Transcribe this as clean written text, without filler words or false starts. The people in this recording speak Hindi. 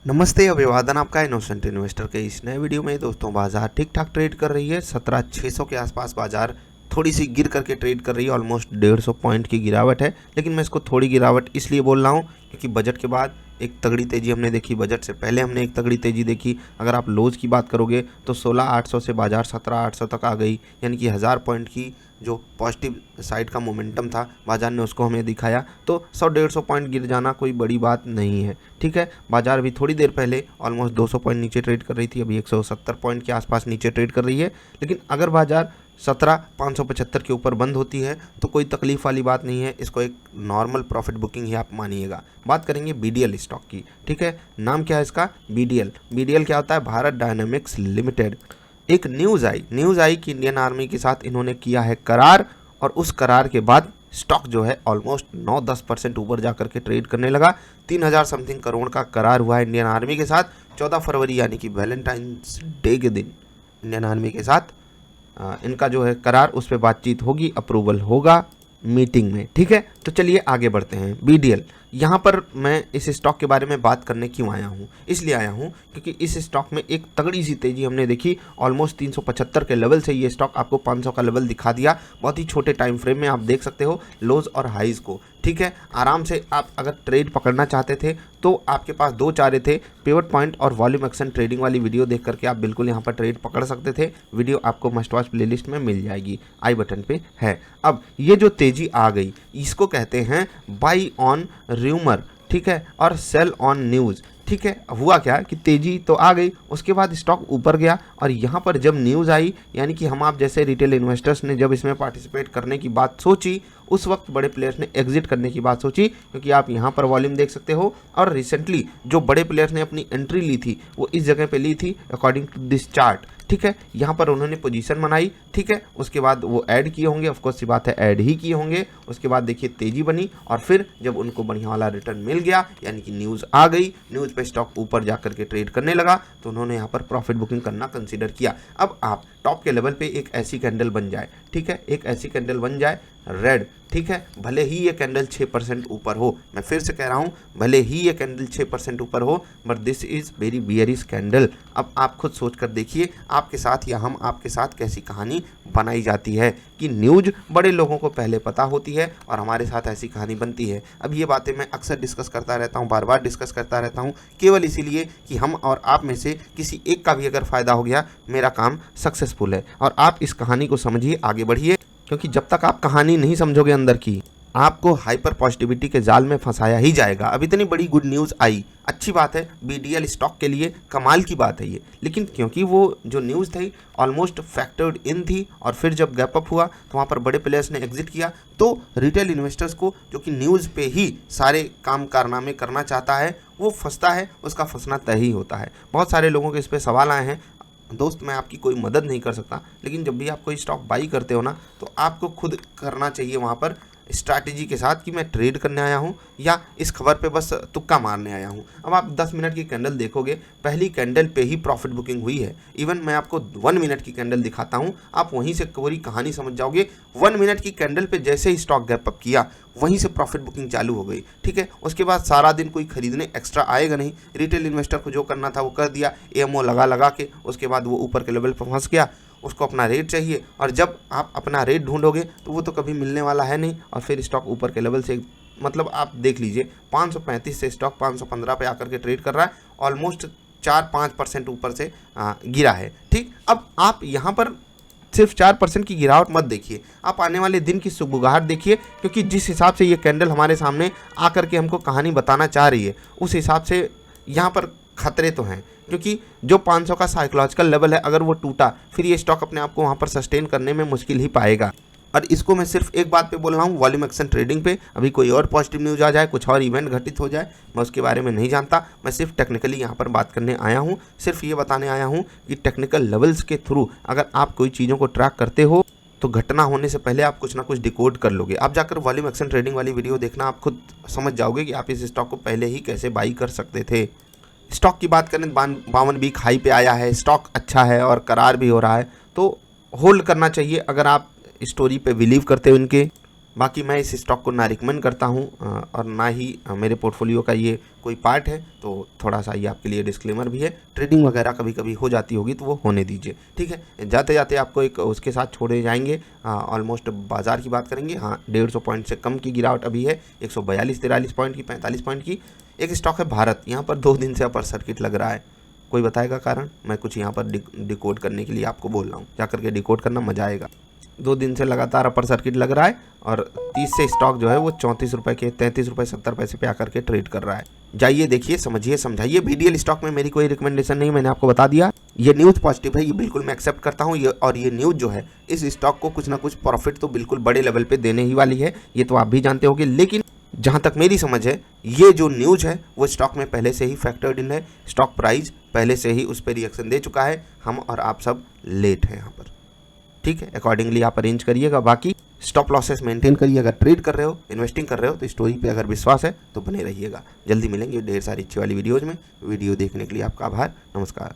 नमस्ते, अभिवादन आपका इनोसेंट इन्वेस्टर के इस नए वीडियो में। दोस्तों, बाजार ठीक ठाक ट्रेड कर रही है। 17,600 के आसपास बाजार थोड़ी सी गिर करके ट्रेड कर रही है। ऑलमोस्ट 150 पॉइंट की गिरावट है, लेकिन मैं इसको थोड़ी गिरावट इसलिए बोल रहा हूँ क्योंकि बजट के बाद एक तगड़ी तेज़ी हमने देखी, बजट से पहले हमने एक तगड़ी तेज़ी देखी। अगर आप लोज की बात करोगे तो 16,800 से बाजार 17,800 तक आ गई, यानी कि 1000 पॉइंट की जो पॉजिटिव साइड का मोमेंटम था बाजार ने उसको हमें दिखाया। तो 100-150 पॉइंट गिर जाना कोई बड़ी बात नहीं है, ठीक है। बाजार भी थोड़ी देर पहले ऑलमोस्ट 200 पॉइंट नीचे ट्रेड कर रही थी, अभी 170 पॉइंट के आसपास नीचे ट्रेड कर रही है। लेकिन अगर बाजार 17,575 के ऊपर बंद होती है तो कोई तकलीफ वाली बात नहीं है, इसको एक नॉर्मल प्रॉफिट बुकिंग ही आप मानिएगा। बात करेंगे बीडीएल स्टॉक की, ठीक है। नाम क्या है इसका? बीडीएल क्या होता है? Bharat dynamics limited. एक न्यूज़ आई कि इंडियन आर्मी के साथ इन्होंने किया है करार, और उस करार के बाद स्टॉक जो है ऑलमोस्ट 9-10% ऊपर जा करके ट्रेड करने लगा। 3,000 समथिंग करोड़ का करार हुआ है इंडियन आर्मी के साथ 14 फरवरी यानी कि वैलेंटाइंस डे के दिन इंडियन आर्मी के साथ इनका जो है करार, उस पर बातचीत होगी, अप्रूवल होगा मीटिंग में, ठीक है। तो चलिए आगे बढ़ते हैं। बीडीएल, यहाँ पर मैं इस स्टॉक के बारे में बात करने क्यों आया हूँ? इसलिए आया हूँ क्योंकि इस स्टॉक में एक तगड़ी सी तेज़ी हमने देखी। ऑलमोस्ट 375 के लेवल से ये स्टॉक आपको 500 का लेवल दिखा दिया। बहुत ही छोटे टाइम फ्रेम में आप देख सकते हो लोज और हाइज़ को, ठीक है। आराम से आप अगर ट्रेड पकड़ना चाहते थे तो आपके पास दो चारे थे, पिवट पॉइंट और वॉल्यूम एक्शन ट्रेडिंग वाली वीडियो देख करके आप बिल्कुल यहाँ पर ट्रेड पकड़ सकते थे। वीडियो आपको मस्ट वॉच प्लेलिस्ट में मिल जाएगी, आई बटन पे है। अब ये जो तेज़ी आ गई इसको कहते हैं बाई ऑन र्यूमर, ठीक है, और सेल ऑन न्यूज़, ठीक है। हुआ क्या कि तेज़ी तो आ गई, उसके बाद स्टॉक ऊपर गया, और यहाँ पर जब न्यूज़ आई, यानी कि हम आप जैसे रिटेल इन्वेस्टर्स ने जब इसमें पार्टिसिपेट करने की बात सोची, उस वक्त बड़े प्लेयर्स ने एग्जिट करने की बात सोची, क्योंकि आप यहाँ पर वॉल्यूम देख सकते हो। और रिसेंटली जो बड़े प्लेयर्स ने अपनी एंट्री ली थी वो इस जगह पे ली थी अकॉर्डिंग टू दिस चार्ट, ठीक है। यहाँ पर उन्होंने पोजीशन बनाई, ठीक है। उसके बाद वो ऐड किए होंगे, ऑफकोर्स सी बात है ऐड ही किए होंगे। उसके बाद देखिए तेज़ी बनी, और फिर जब उनको बढ़िया वाला रिटर्न मिल गया, यानी कि न्यूज़ आ गई, न्यूज़ पे स्टॉक ऊपर जा करके ट्रेड करने लगा, तो उन्होंने यहाँ पर प्रॉफिट बुकिंग करना कंसीडर किया। अब आप टॉप के लेवल पे एक ऐसी कैंडल बन जाए, ठीक है, एक ऐसी कैंडल बन जाए रेड, ठीक है, भले ही ये कैंडल 6% ऊपर हो, मैं फिर से कह रहा हूँ, भले ही ये कैंडल 6% ऊपर हो, but this is very bearish candle. अब आप खुद सोच कर देखिए आपके साथ या हम आपके साथ कैसी कहानी बनाई जाती है कि न्यूज़ बड़े लोगों को पहले पता होती है और हमारे साथ ऐसी कहानी बनती है। अब ये बातें मैं अक्सर डिस्कस करता रहता हूँ, बार बार डिस्कस करता रहता हूँ, केवल इसीलिए कि हम और आप में से किसी एक का भी अगर फ़ायदा हो गया, मेरा काम सक्सेसफुल है। और आप इस कहानी को समझिए, आगे बढ़िए, क्योंकि जब तक आप कहानी नहीं समझोगे अंदर की, आपको हाइपर पॉजिटिविटी के जाल में फंसाया ही जाएगा। अब इतनी बड़ी गुड न्यूज़ आई, अच्छी बात है, बीडीएल स्टॉक के लिए कमाल की बात है ये। लेकिन क्योंकि वो जो न्यूज़ थी ऑलमोस्ट फैक्टर्ड इन थी, और फिर जब गैप अप हुआ तो वहाँ पर बड़े प्लेयर्स ने एग्जिट किया, तो रिटेल इन्वेस्टर्स को जो कि न्यूज़ पे ही सारे काम कारनामे करना चाहता है वो फंसता है, उसका फंसना तय ही होता है। बहुत सारे लोगों के इस पर सवाल आए हैं। दोस्त, मैं आपकी कोई मदद नहीं कर सकता, लेकिन जब भी आप कोई स्टॉक बाई करते हो ना, तो आपको खुद करना चाहिए वहाँ पर स्ट्रैटेजी के साथ कि मैं ट्रेड करने आया हूँ या इस खबर पे बस तुक्का मारने आया हूँ। अब आप 10 मिनट की कैंडल देखोगे, पहली कैंडल पे ही प्रॉफिट बुकिंग हुई है। इवन मैं आपको 1 मिनट की कैंडल दिखाता हूँ, आप वहीं से पूरी कहानी समझ जाओगे। 1 मिनट की कैंडल पे जैसे ही स्टॉक गैप अप किया, वहीं से प्रॉफिट बुकिंग चालू हो गई, ठीक है। उसके बाद सारा दिन कोई खरीदने एक्स्ट्रा आएगा नहीं, रिटेल इन्वेस्टर को जो करना था वो कर दिया, एएमओ लगा के। उसके बाद वो ऊपर के लेवल पर फंस गया, उसको अपना रेट चाहिए, और जब आप अपना रेट ढूंढोगे तो वो तो कभी मिलने वाला है नहीं, और फिर स्टॉक ऊपर के लेवल से, मतलब आप देख लीजिए 535 से स्टॉक 515 पे आकर के ट्रेड कर रहा है, ऑलमोस्ट 4-5% ऊपर से गिरा है, ठीक। अब आप यहाँ पर सिर्फ 4% की गिरावट मत देखिए, आप आने वाले दिन की सुगबुगाहट देखिए, क्योंकि जिस हिसाब से ये कैंडल हमारे सामने आकर के हमको कहानी बताना चाह रही है, उस हिसाब से यहाँ पर खतरे तो हैं। क्योंकि जो 500 का साइकोलॉजिकल लेवल है, अगर वो टूटा, फिर ये स्टॉक अपने आप को वहाँ पर सस्टेन करने में मुश्किल ही पाएगा। और इसको मैं सिर्फ एक बात पे बोल रहा हूँ, वॉल्यूम एक्शन ट्रेडिंग पे। अभी कोई और पॉजिटिव न्यूज़ आ जाए, कुछ और इवेंट घटित हो जाए, मैं उसके बारे में नहीं जानता। मैं सिर्फ टेक्निकली यहाँ पर बात करने आया हूँ, सिर्फ ये बताने आया हूँ कि टेक्निकल लेवल्स के थ्रू अगर आप कोई चीज़ों को ट्रैक करते हो तो घटना होने से पहले आप कुछ ना कुछ डिकोड कर लोगे। आप जाकर वॉल्यूम एक्शन ट्रेडिंग वाली वीडियो देखना, आप खुद समझ जाओगे कि आप इस स्टॉक को पहले ही कैसे बाई कर सकते थे। स्टॉक की बात करें, 52 वीक हाई पे आया है, स्टॉक अच्छा है और करार भी हो रहा है, तो होल्ड करना चाहिए अगर आप स्टोरी पे बिलीव करते हो इनके। बाकी मैं इस स्टॉक को ना रिकमेंड करता हूँ और ना ही मेरे पोर्टफोलियो का ये कोई पार्ट है, तो थोड़ा सा ये आपके लिए डिस्क्लेमर भी है। ट्रेडिंग वगैरह कभी कभी हो जाती होगी तो वो होने दीजिए, ठीक है। जाते जाते आपको एक उसके साथ छोड़े जाएंगे, ऑलमोस्ट बाजार की बात करेंगे। हाँ, 150 पॉइंट से कम की गिरावट अभी है, 142-43 पॉइंट की, 45 पॉइंट की। एक स्टॉक है भारत, यहाँ पर 2 दिन से अपर सर्किट लग रहा है। कोई बताएगा कारण? मैं कुछ यहाँ पर डिकोड करने के लिए आपको बोल रहा हूँ, जा करके डिकोड करना, मजा आएगा। 2 दिन से लगातार अपर सर्किट लग रहा है और 30 से स्टॉक जो है वो 34 रुपये के 33 रुपये 70 पैसे पे आकर के ट्रेड कर रहा है। जाइए देखिए, समझिए, समझाइए। BDL स्टॉक में मेरी कोई रिकमेंडेशन नहीं, मैंने आपको बता दिया। ये न्यूज़ पॉजिटिव है, ये बिल्कुल मैं एक्सेप्ट करता हूँ। और ये न्यूज़ जो है इस स्टॉक को कुछ ना कुछ प्रॉफिट तो बिल्कुल बड़े लेवल पे देने ही वाली है, ये तो आप भी जानते होंगे। लेकिन जहाँ तक मेरी समझ है, ये जो न्यूज़ है वो स्टॉक में पहले से ही फैक्टर्ड इन है। स्टॉक प्राइस पहले से ही उस पर रिएक्शन दे चुका है। हम और आप सब लेट हैं यहाँ पर, ठीक है। अकॉर्डिंगली आप अरेंज करिएगा। बाकी स्टॉप लॉसेस मेंटेन करिए। अगर ट्रेड कर रहे हो, इन्वेस्टिंग कर रहे हो, तो स्टोरी पे अगर विश्वास है तो बने रहिएगा। जल्दी मिलेंगे ढेर सारी अच्छी वाली वीडियोज़ में। वीडियो देखने के लिए आपका आभार। नमस्कार।